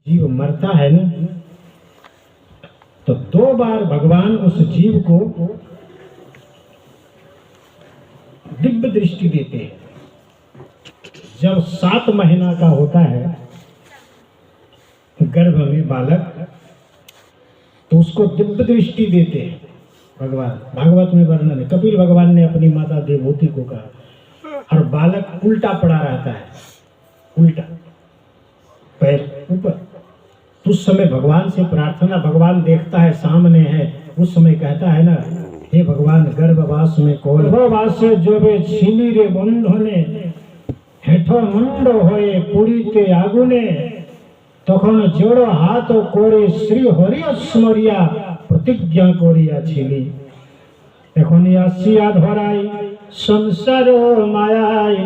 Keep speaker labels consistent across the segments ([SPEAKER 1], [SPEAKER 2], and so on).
[SPEAKER 1] जीव मरता है ना, तो 2 बार भगवान उस जीव को दिव्य दृष्टि देते हैं। जब 7 महीना का होता है गर्भ में बालक, तो उसको दिव्य दृष्टि देते हैं भगवान। भागवत में वर्णन है, कपिल भगवान ने अपनी माता देवहूति को कहा, और बालक उल्टा पड़ा रहता है, उल्टा पैर ऊपर। उस समय भगवान से प्रार्थना, भगवान देखता है सामने है, उस समय कहता है ना, हे भगवान गर्भवास में गर्भवास से जो वे छीनी रे बंधने हेठो मुंड होए पुरीते आगुने तखन जोड़ो हाथ करे श्री हरि स्मरिया प्रतिज्ञा करिया छिली एखनी आसिया धराई संसार मायाई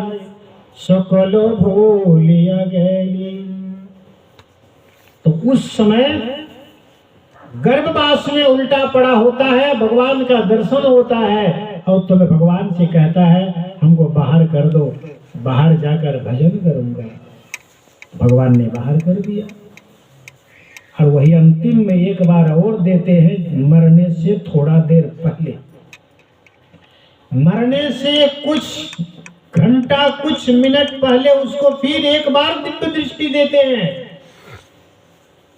[SPEAKER 1] सकल भूलिया गेली। तो उस समय गर्भवास में उल्टा पड़ा होता है, भगवान का दर्शन होता है, और तुम्हें भगवान से कहता है हमको बाहर कर दो, बाहर जाकर भजन करूंगा। भगवान ने बाहर कर दिया। और वही अंतिम में एक बार और देते हैं, मरने से थोड़ा देर पहले, मरने से कुछ घंटा कुछ मिनट पहले उसको फिर एक बार दिव्य दृष्टि देते हैं।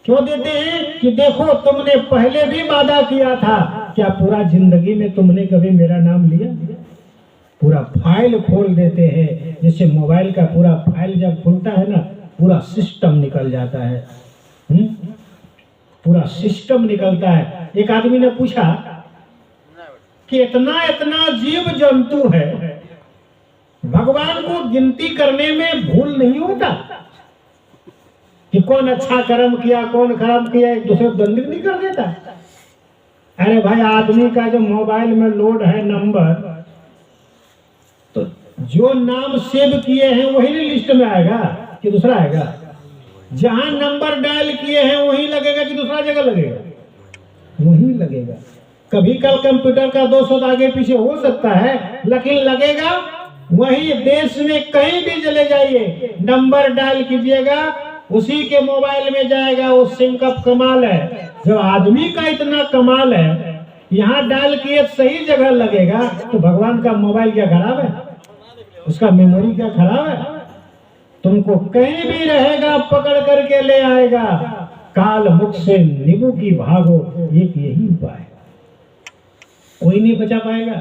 [SPEAKER 1] क्यों देते हैं? कि देखो तुमने पहले भी वादा किया था, क्या पूरा जिंदगी में तुमने कभी मेरा नाम लिया? पूरा फाइल खोल देते हैं, जैसे मोबाइल का पूरा फाइल जब खुलता है ना, पूरा सिस्टम निकल जाता है। पूरा सिस्टम निकलता है। एक आदमी ने पूछा कि इतना इतना जीव जंतु है, भगवान को गिनती करने में भूल नहीं होता कि कौन अच्छा कर्म किया कौन खराब किया, एक दूसरे को दंडित नहीं कर देता? अरे भाई, आदमी का जो मोबाइल में लोड है नंबर, तो जो नाम सेव किए हैं वही लिस्ट में आएगा कि दूसरा आएगा? जहां नंबर डायल किए हैं वही लगेगा कि दूसरा जगह लगेगा? वही लगेगा। कभी कल कंप्यूटर का दोष आगे पीछे हो सकता है, लेकिन लगेगा वही। देश में कहीं भी चले जाइए, नंबर डायल कीजिएगा, उसी के मोबाइल में जाएगा। वो सिम का कमाल है। जब आदमी का इतना कमाल है, यहाँ डायल किए सही जगह लगेगा, तो भगवान का मोबाइल क्या खराब है? उसका मेमोरी क्या खराब है? तुमको कहीं भी रहेगा पकड़ करके ले आएगा। काल मुख से नींबू की भागो, एक यही उपाय है, कोई नहीं बचा पाएगा।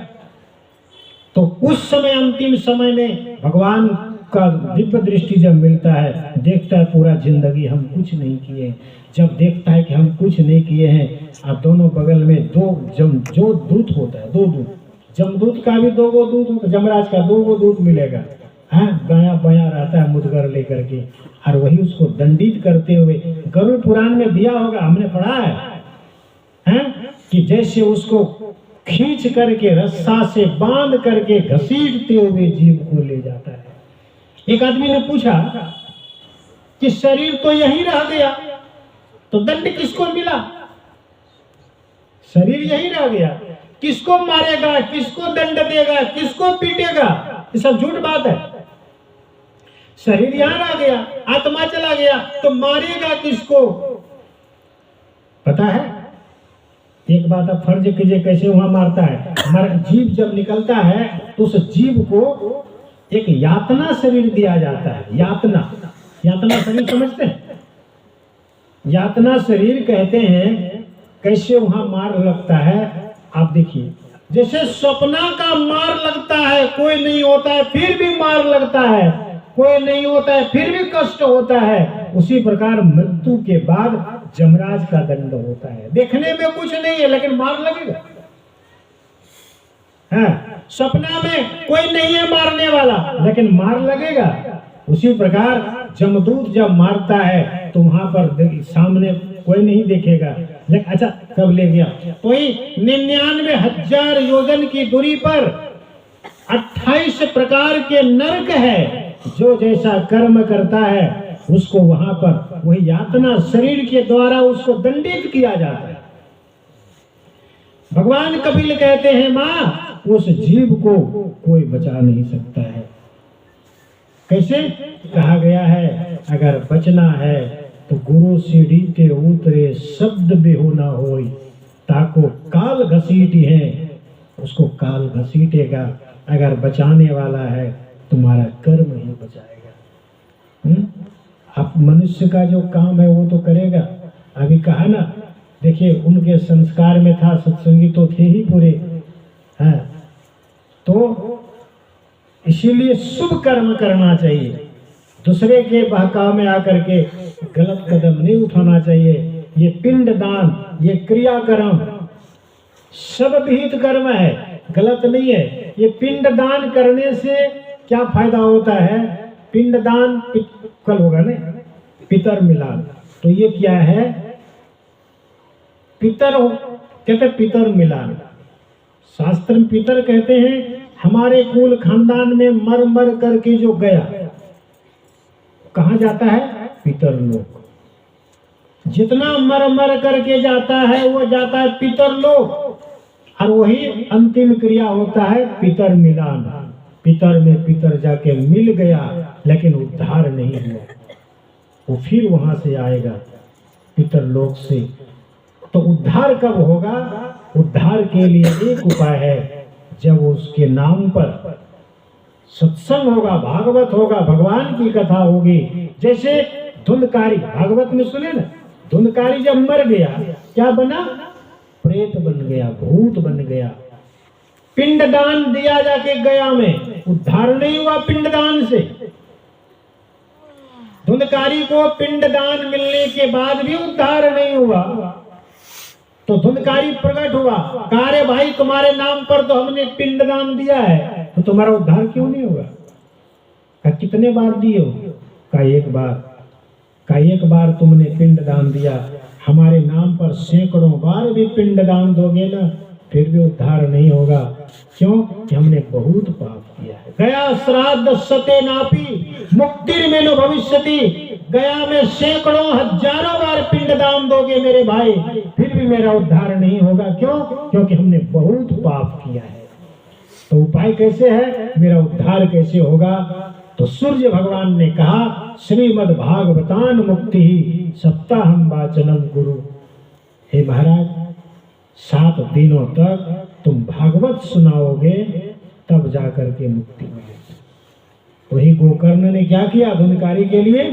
[SPEAKER 1] तो उस समय अंतिम समय में भगवान का दिव्य दृष्टि जब मिलता है, देखता है पूरा जिंदगी हम कुछ नहीं किए। जब देखता है कि हम कुछ नहीं किए हैं, अब दोनों बगल में जो दूत होता है, 2 दूत, जमदूत का भी 2 दूत होता है, जमराज का 2 दूत मिलेगा। हाँ, गाया बया रहता है मुदगर लेकर के, और वही उसको दंडित करते हुए, गरुड़ पुराण में दिया होगा, हमने पढ़ा है कि जैसे उसको खींच करके रस्सा से बांध करके घसीटते हुए जीव को ले जाता है। एक आदमी ने पूछा कि शरीर तो यहीं रह गया, तो दंड किसको मिला? शरीर यहीं रह गया, किसको मारेगा, किसको दंड देगा, किसको पीटेगा? ये सब झूठ बात है। शरीर यहां रह गया, आत्मा चला गया, तो मारेगा किसको? पता है? एक बात आप फर्ज कीजिए, कैसे वहां मारता है। जीव जब निकलता है तो उस जीव को एक यातना शरीर दिया जाता है। यातना शरीर समझते हैं? यातना शरीर कहते हैं, कैसे वहां मार लगता है आप देखिए। जैसे स्वप्ना का मार लगता है, कोई नहीं होता है फिर भी मार लगता है, कोई नहीं होता है फिर भी कष्ट होता है, उसी प्रकार मृत्यु के बाद जमराज का दंड होता है। देखने में कुछ नहीं है लेकिन मार लगेगा। हाँ, सपना में कोई नहीं है मारने वाला, लेकिन मार लगेगा। उसी प्रकार जमदूत जब मारता है तो वहां पर सामने कोई नहीं देखेगा, लेकिन अच्छा कब ले गया? कोई 99,000 योजन की दूरी पर 28 प्रकार के नरक है। जो जैसा कर्म करता है उसको वहां पर वही यातना शरीर के द्वारा उसको दंडित किया जाता है। भगवान कपिल कहते हैं, मां, उस जीव को कोई बचा नहीं सकता है। कैसे? कहा गया है, अगर बचना है तो गुरु सीढ़ी के उतरे शब्द बेहू ना होई, ताको काल घसीटी है, उसको काल घसीटेगा। अगर बचाने वाला है तुम्हारा कर्म ही बचाएगा। अब मनुष्य का जो काम है वो तो करेगा। अभी कहा ना, देखिए उनके संस्कार में था, सत्संगी तो थे ही पूरे, है तो इसीलिए शुभ कर्म करना चाहिए। दूसरे के बहकाव में आकर के गलत कदम नहीं उठाना चाहिए। ये पिंड दान, ये क्रियाकर्म सब विहित कर्म है, गलत नहीं है। ये पिंड दान करने से क्या फायदा होता है? पिंड दान कल होगा ना, पितर मिलान। तो ये क्या है? पितर कहते पितर मिलान। शास्त्र में पितर कहते हैं हमारे कुल खानदान में मर मर करके जो गया, कहाँ जाता है? पितर लोक। जितना मर मर करके जाता है वो जाता है पितर लोक, और वही अंतिम क्रिया होता है पितर मिलान। पितर में पितर जाके मिल गया लेकिन उद्धार नहीं हुआ, वो फिर वहां से आएगा पितर लोक से। तो उद्धार कब होगा? उद्धार के लिए एक उपाय है, जब उसके नाम पर सत्संग होगा, भागवत होगा, भगवान की कथा होगी। जैसे धुंधकारी, भागवत में सुने ना, धुंधकारी जब मर गया क्या बना? प्रेत बन गया, भूत बन गया। पिंडदान दिया जाके गया में, उद्धार नहीं हुआ पिंडदान से। धुंधकारी को पिंडदान मिलने के बाद भी उद्धार नहीं हुआ। तो धुंधकारी प्रकट हुआ, कहा रे भाई तुम्हारे नाम पर तो हमने पिंडदान दिया है, तो तुम्हारा उद्धार क्यों नहीं हुआ? कहा कितने बार दिए हो? कहा एक बार। कहा एक बार तुमने पिंडदान दिया, हमारे नाम पर सैकड़ों बार भी पिंडदान दोगे ना, फिर भी उद्धार नहीं होगा। क्यों? कि हमने बहुत पाप किया है। गया श्राद्ध सते नापी मुक्ति में न भविष्यति। गया में सैकड़ों हजारों बार पिंडदान दोगे मेरे भाई, फिर भी मेरा उद्धार नहीं होगा। क्यों? क्योंकि हमने बहुत पाप किया है। तो उपाय कैसे है? मेरा उद्धार कैसे होगा? तो सूर्य भगवान ने कहा, श्रीमद् भागवतान मुक्ति ही सप्ताहम वाचनम गुरु। हे महाराज, 7 दिनों तक तुम भागवत सुनाओगे तब जाकर के मुक्ति मिलेगी। वही गोकर्ण ने क्या किया? धुंधकारी के लिए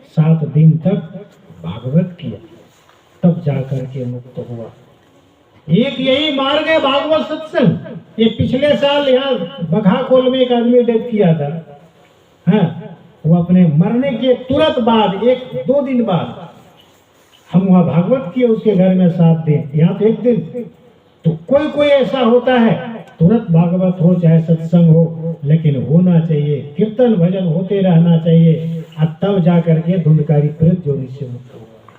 [SPEAKER 1] 7 दिन तक भागवत किया, तब जाकर के मुक्त हुआ। एक यही मार्ग है भागवत सत्संग। ये पिछले साल यहाँ बघाकोल में एक आदमी डेथ किया था। हाँ, वो अपने मरने के तुरंत बाद 1-2 दिन बाद हम वहाँ भागवत किए उसके घर में 7 दिन, यहाँ तो 1 दिन। तो कोई कोई ऐसा होता है तुरंत भागवत हो चाहे सत्संग हो, लेकिन होना चाहिए, कीर्तन भजन होते रहना चाहिए, और तब जाकर के धुंधकारी प्रेत जोनी से मुक्त हुआ।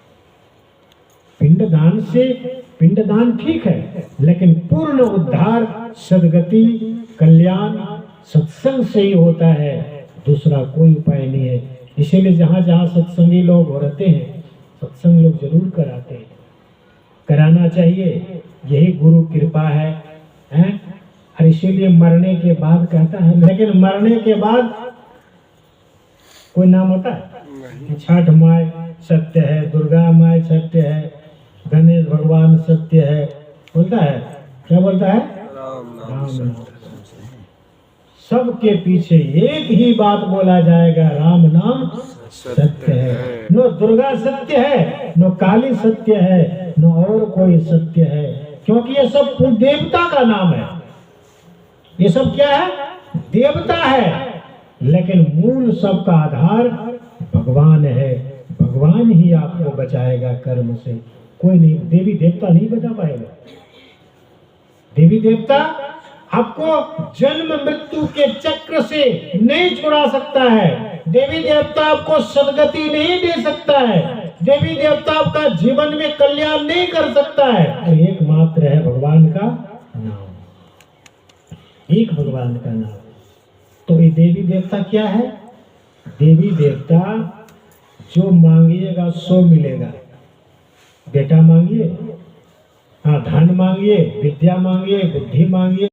[SPEAKER 1] पिंडदान से, पिंडदान ठीक है, लेकिन पूर्ण उद्धार, सदगति, कल्याण सत्संग से ही होता है, दूसरा कोई उपाय नहीं है। इसीलिए जहाँ जहाँ सत्संगी लोग रहते हैं, सत्संग लोग जरूर कराते हैं, कराना चाहिए, यही गुरु कृपा है, हैं? और इसीलिए मरने के बाद कहता है, लेकिन मरने के बाद कोई नाम होता है? छठ माई सत्य है, दुर्गा माई सत्य है, गणेश भगवान सत्य है, बोलता है। क्या बोलता है? राम नाम। सबके पीछे एक ही बात बोला जाएगा, राम नाम सत्य है। नो दुर्गा सत्य है, नो काली सत्य है, नो और कोई सत्य है, क्योंकि ये सब देवता का नाम है। ये सब क्या है? देवता है, लेकिन मूल सबका आधार भगवान है। भगवान ही आपको बचाएगा कर्म से, कोई नहीं। देवी देवता नहीं बचा पाएगा। देवी देवता आपको जन्म मृत्यु के चक्र से नहीं छुड़ा सकता है। देवी देवता आपको सदगति नहीं दे सकता है। देवी देवता आपका जीवन में कल्याण नहीं कर सकता है। तो एकमात्र है भगवान का नाम, एक भगवान का नाम। तो ये देवी देवता क्या है? देवी देवता जो मांगिएगा सो मिलेगा। बेटा मांगिए, हाँ, धन मांगिए, विद्या मांगिए, बुद्धि मांगिए,